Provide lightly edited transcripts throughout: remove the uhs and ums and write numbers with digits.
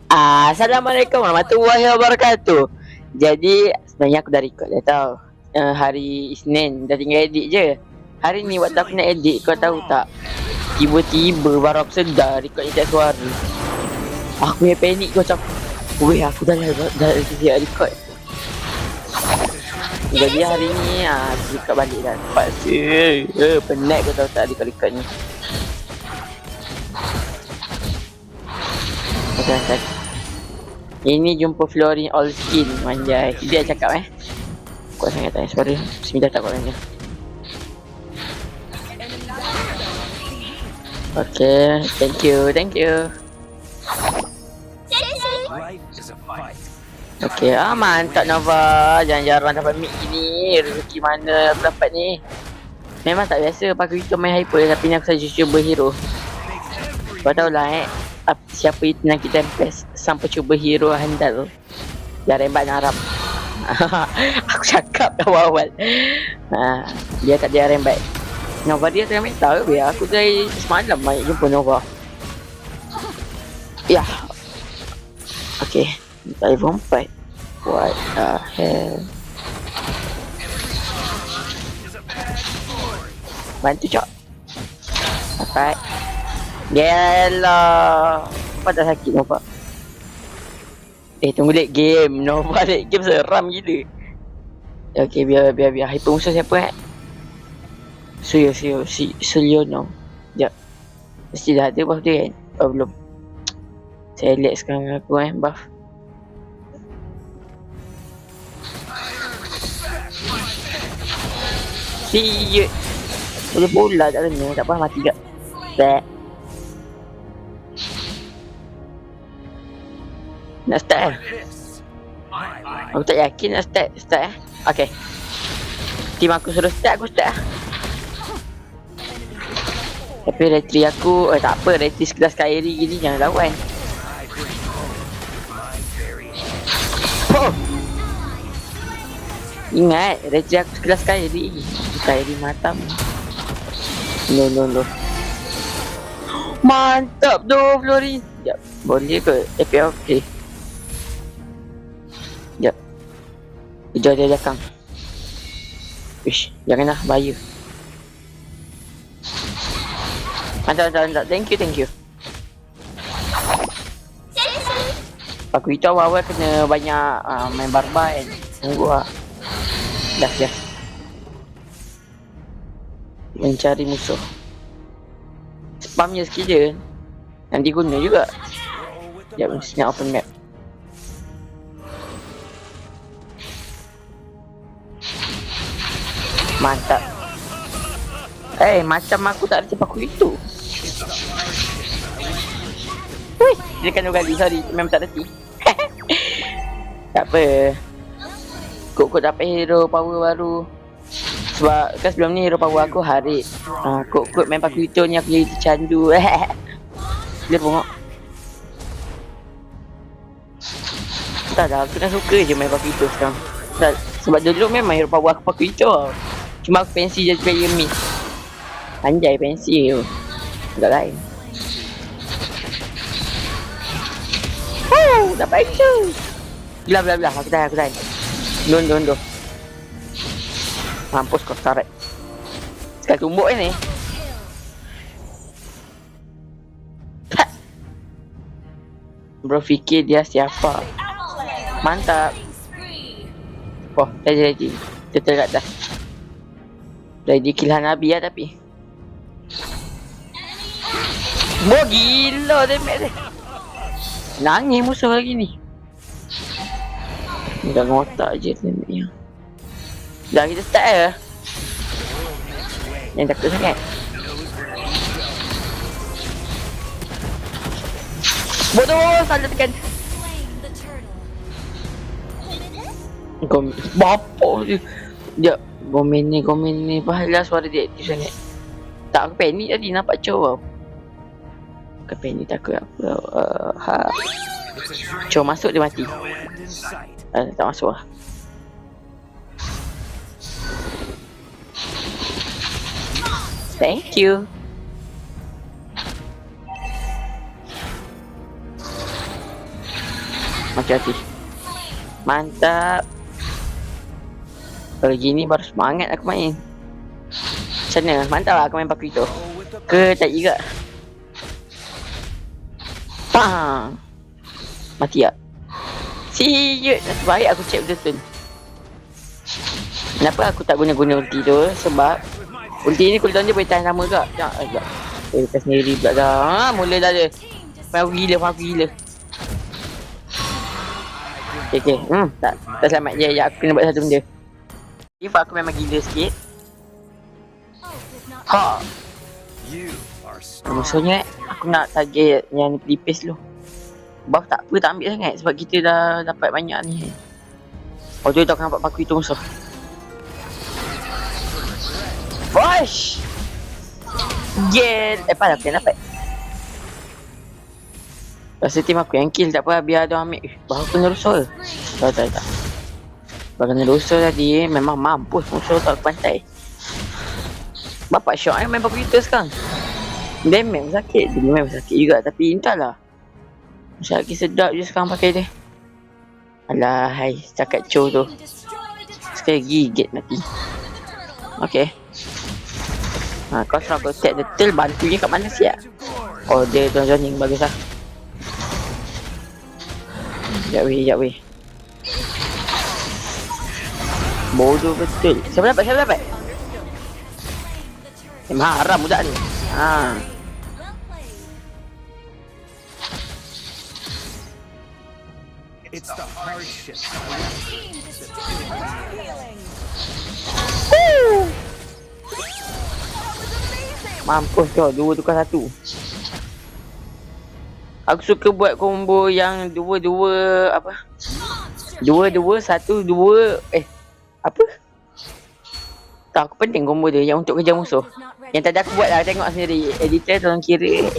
Assalamualaikum warahmatullahi wabarakatuh. Jadi sebenarnya aku dah record dah tau. Hari Isnin dah tinggal edit je. Hari ni waktu aku nak edit, kau tahu tak? Tiba-tiba baru aku sedar record ni tak suara. Aku punya panik, kau macam weh, aku dah siap record. Jadi hari ni aku record balik dah. Terpaksa. Penat kau tahu tak record ni. Okay. Ini jumpa Florin all skin. Manjai. Dia cakap kuat sangat tanya suara. Bismillah tak kuat dia. Okay, thank you. Okay, mantap Nova. Jarang dapat mic gini. Rezeki mana aku dapat ni. Memang tak biasa pakai itu main hyper, tapi ni aku saja cuba hero. Kau tahu lah siapa itu nak kita best sampai cuba hero handal. Dia rembat narap. Aku cakap awal-awal. Dia tak dia rembat. Nova dia tengah main tahu biar aku dari semalam banyak jumpa Nova. Ya. Okay. Level 4. What the hell. Bantu cok. Dapat. Yelah. Apa dah sakit Nova? Tunggu late game. Nova late game seram gila. Okay, biar hyper musuh siapa Suliono. Sekejap. Mesti dah ada buff dia kan? Oh belum. Saya lag sekarang aku buff. Siut. Boleh bola tak kena. Tak apa mati kat. Tak. Nak start Aku tak yakin nak start Okay. Team aku suruh start, aku start Tapi retry aku, tak apa, retry sekelas Kairi gini jangan lawan. Ingat, retry aku sekelas Kairi matam. No. Mantap doh Florin. Sekejap, boleh ke? Okay. Sekejap. Kejar dia belakang. Wish, janganlah, bahaya. Mantap. Thank you. Aku itu awal-awal kena banyak main barbar kan. Tunggu lah. Dah. Mencari musuh. Spamnya sikit je. Nanti guna juga. Sekejap, mesti nak open map. Mantap. Macam aku tak ada cepat aku itu. Wih, dia kan kali, sorry. Memang tak reti. Tak apa. Kok dapat hero power baru. Sebab kan sebelum ni hero power aku Harit. Kok main pakai itu ni aku jadi tercandu. Dia bongok. Tak dah, aku dah suka je main pakai itu sekarang. Sebab dulu memang hero power aku pakai itu. Cuma aku pensi je player mid. Anjay pensi tu. Tak lain. Dapat itu. Belah. Aku tahan. Don. Mampus kau tarik. Sekali tumbuk ni. Bro fikir dia siapa? Mantap. Lagi. Kita terat dah. Lagi kill Hanabi lah tapi. Gila damage dia. Nangis musuh lagi ni. Dah ngotak je damage-nya. Dah kita start lah. Yang takut sangat. Bodoh, salah tekan. Bapa je. Sekejap. Komen ni. Pahala suara dia aktif sangat. Tak, aku panik tadi nampak cow. Aku panik takut apa. Cow masuk dia mati. Tak masuk lah. Thank you. Hati-hati. Mantap. Kalau gini baru semangat aku main. Macam mana? Mantap lah aku main pakai itu. Ke tak juga? Pang. Mati tak? Siut. Nasib baik aku check betul-betul. Kenapa aku tak guna-guna ulti tu? Sebab ulti ni cooldown dia boleh tahan lama juga. Sekejap. Lepas sendiri pula dah. Mula dah dia. Aku gila. Okay. Tak selamat je. Ya, aku kena buat satu benda. If aku memang gila sikit. Ha. Maksudnya aku nak target yang pelipis dulu. Buff tak apa, tak ambil sangat sebab kita dah dapat banyak ni. Oh tu aku nampak paku itu musuh. Push! Get! Pas aku dapat. Rasa tim aku yang kill tak apa, biar dia ambil. Baru kena rusuh ke? Tak. Baru kena rusuh tadi, memang mampus musuh tak pantai. Bapak syok main paku itu sekarang. Dia memang sakit juga tapi entahlah. Sakit sedap je sekarang pakai dia. Alah, hai, cakap cow tu. Sekali gigit mati. Okay. Kau serang kau attack detail, bantunya kat mana siap? Oh, dia zoning, bagus lah. Sekejap weh. Bodoh betul. Siapa dapat? Memang haram budak ni. It's the hardship. Mampus kau, 2 tukar 1. Aku suka buat combo yang 2-2 apa? 2-2 1 2 apa? Tak, aku penting combo dia yang untuk kejar musuh. Yang tadi aku buat lah, tengok sendiri. Editor tolong kira.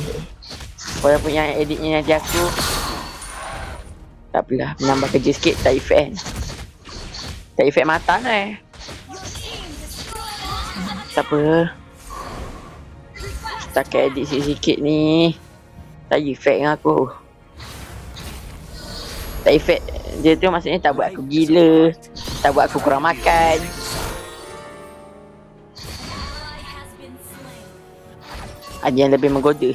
Walaupun yang editnya nanti aku tak apalah, menambah kerja sikit, tak efek kan. Tak efek mata lah tak apa. Setakat edit sikit-sikit ni tak efek dengan aku. Tak efek dia tu maksudnya tak buat aku gila, tak buat aku kurang makan. Ada yang lebih menggoda.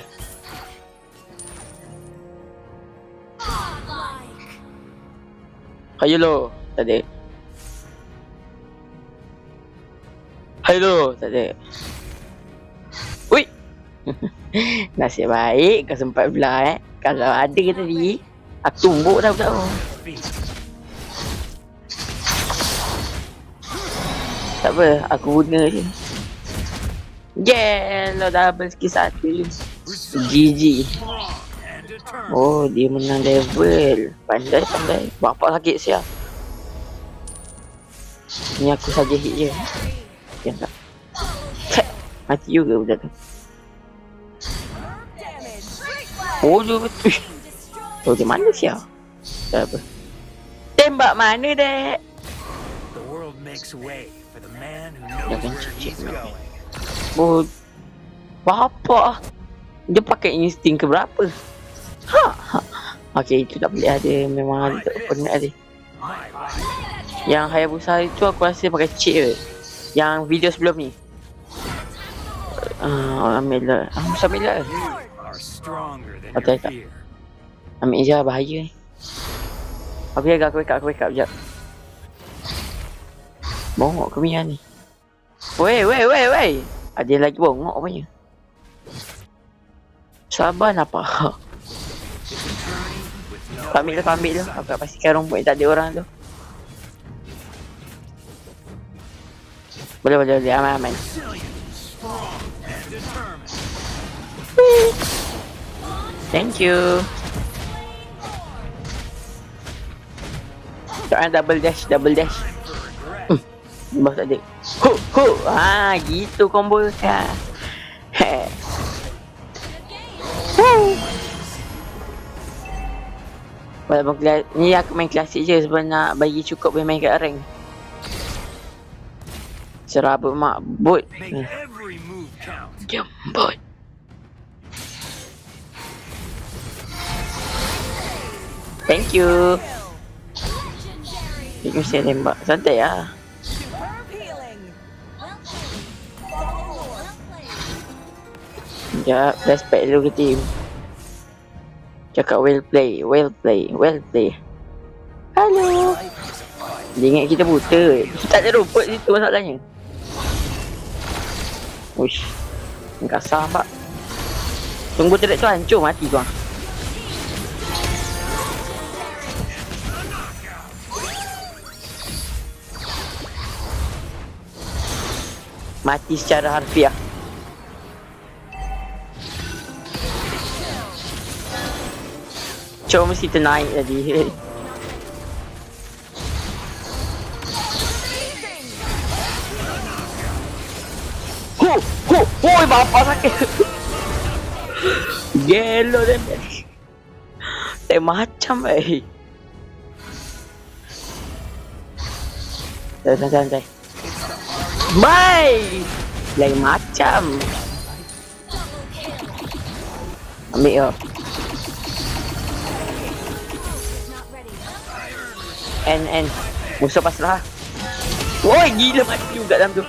Hello, tak ada. Hello, tak ada. Ui. Nasib baik kau sempat belah Kalau ada ke tadi, aku tumbuk dah budak tu. Tak apa, aku guna je. Lo double skill 1 je. GG. Oh, dia menang level. Pandai. Bapak sakit siap. Ni aku saja hit je. Yang tak. Mati juga budak tu. Oh, dia betul. Oh, dia mana siap? Tak apa. Tembak mana dek? Jangan cicik. Oh, bapak. Dia pakai insting ke berapa? Okay, itu tak boleh ada. Memang ada tak pernah ada. Yang Hayabusa itu aku rasa pakai cheat je. Yang video sebelum ni. Ambil lah. Okay, tak. Ambil je, bahaya ni. Aku wake up sekejap. Bongok ke Mia ni? Wey. Ada lagi bongok apanya? Sabar nampak. Kau ambil tu. Aku nak pastikan rumput tak ada orang tu. Boleh. Aman. Thank you. Sekarang double dash. Bos tak ada. Gitu combo kan. Walaupun ni aku main klasik je sebab nak bagi cukup boleh main kat rank. Serabut mak bot. Jembot. Thank you. Dia mesti tembak. Santai lah. Sekejap, respect dulu ke team. Cakap well play, well play, well play. Hello. Dia ingat kita buta. Tak ada rumput situ masalahnya. Uish. Kasar pak. Tunggu terdekat tu hancur mati kau. Mati secara harfiah. Cuma mesti ternaik tadi. Oi bapa sakit. Gelo dia. Tak macam santai. Bye. Lain macam. Ambil yo. N musuh pasrah. Woi gila mati juga dalam tu.